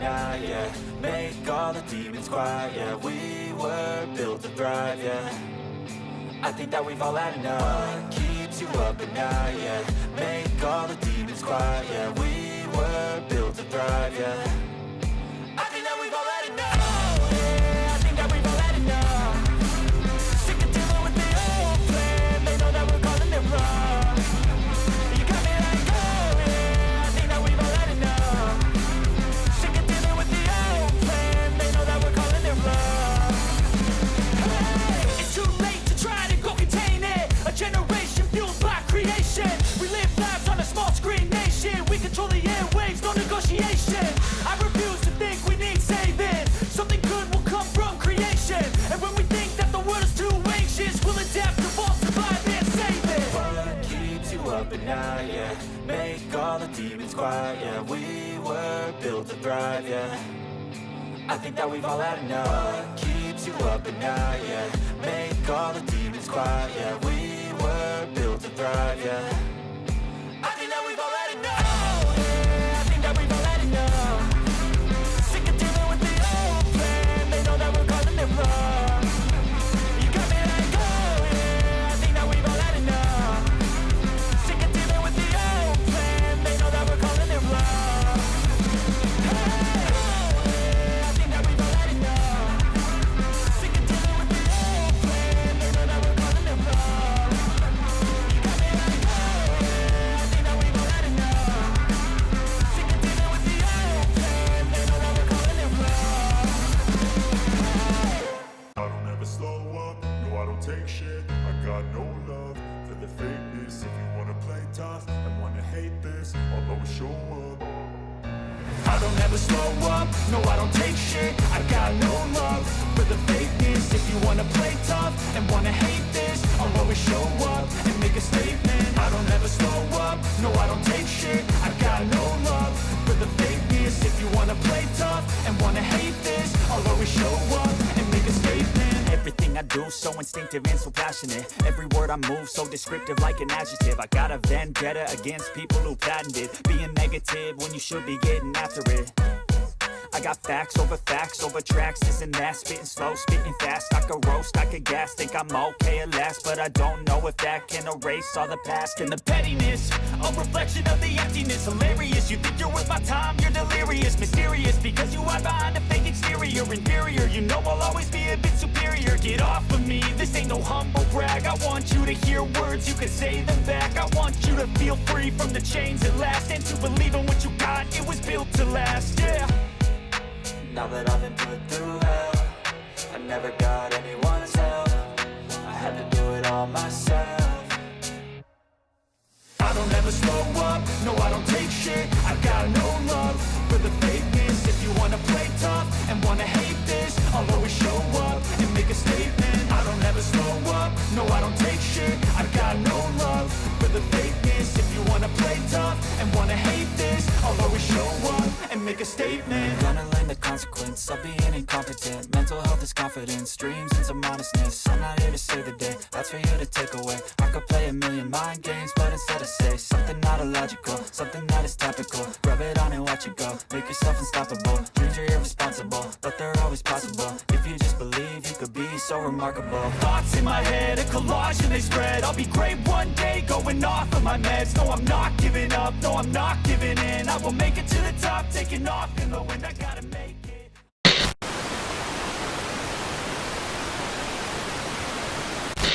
night, yeah. Make all the demons quiet, yeah. We were built to thrive, yeah. I think that we've all had enough. What keeps you up at night, yeah. Make all the demons quiet, yeah. We were built to thrive, yeah. I think that we've all had enough. Oh, yeah, I think that we've all had enough. Sick of dealing with the old plan. They know that we're calling it wrong. You got me like, oh, yeah, I think that we've all had enough. Sick of dealing with the old plan. They know that we're calling it wrong. Hey, it's too late to try to go contain it. A generation fueled by creation. We live lives on a small screen nation. We control the airwaves, no negotiation. I refuse to think we need saving. Something good will come from creation. And when we think that the world is too anxious, we'll adapt, evolve, survive and save it. What keeps you up at night, yeah. Make all the demons quiet, yeah. We were built to thrive, yeah. I think that we've all had enough. What keeps you up at night, yeah. Make all the demons quiet, yeah. We were built to thrive, yeah. I think that we've all had enough. Oh, yeah, I think that we've all had enough. Sick of dealing with the old plan. They know that we're calling it wrong. You got me like, oh, yeah, I think that we've all had enough. Sick of dealing with the old plan. They know that we're calling it wrong. Hey, oh, yeah, I think that we've all had enough. Sick of dealing with the old plan. They know that we're calling it wrong. You got me like, oh, yeah, I think that we've all had enough. Sick of dealing with the old plan. They know that we're calling it wrong. I don't ever slow up, no I don't take shit. I got no love for the fakeness. If you wanna play tough and wanna hate this, I'll always show up. I don't ever slow up, no I don't take shit. I got no love for the fakeness. If you wanna play tough and wanna hate this, I'll always show up and make a statement. I don't ever slow up, no I don't take shit. I got no love for the fakeness. If you wanna play tough and wanna hate this, I'll always show up and make a statement. Everything I do so instinctive and so passionate. Every word I move so descriptive like an adjective. I got a vendetta against people who patented being negative when you should be getting after it. I got facts over tracks, this and that. Spitting slow, spitting fast. I could roast, I could gas. Think I'm okay at last, but I don't know if that can erase all the past. And the pettiness, a reflection of the emptiness. Hilarious, you think you're worth my time, you're delirious. Mysterious, because you hide behind a fake exterior. Inferior, you know I'll always be a bit superior. Get off of me, this ain't no humble brag. I want you to hear words, you can say them back. I want you to feel free from the chains at last, and to believe in what you got, it was built to last, yeah. Now that I've been put through hell, I never got anyone's help. I had to do it all myself. I don't ever slow up, no I don't take shit. I got no love for the fakeness. If you wanna play tough and wanna hate this, I'll always show up and make a statement. I don't ever slow up, no I don't take shit. I got no love for the fakeness. If you wanna play tough and wanna hate this, I'll always show up and make a statement. Gonna learn the consequence of being incompetent. Mental health is confidence, dreams and some honestness. I'm not here to save the day, that's for you to take away. I could play a million mind games, but instead I say something not illogical, something that is topical. Rub it on and watch it go, make yourself unstoppable. Dreams are irresponsible, but they're always possible. If you just believe, you could be so remarkable. Thoughts in my head, a collage and they spread. I'll be great one day, going off of my meds. No, I'm not giving up, no, I'm not giving in. I will make it to the top, taking off in the wind. I gotta make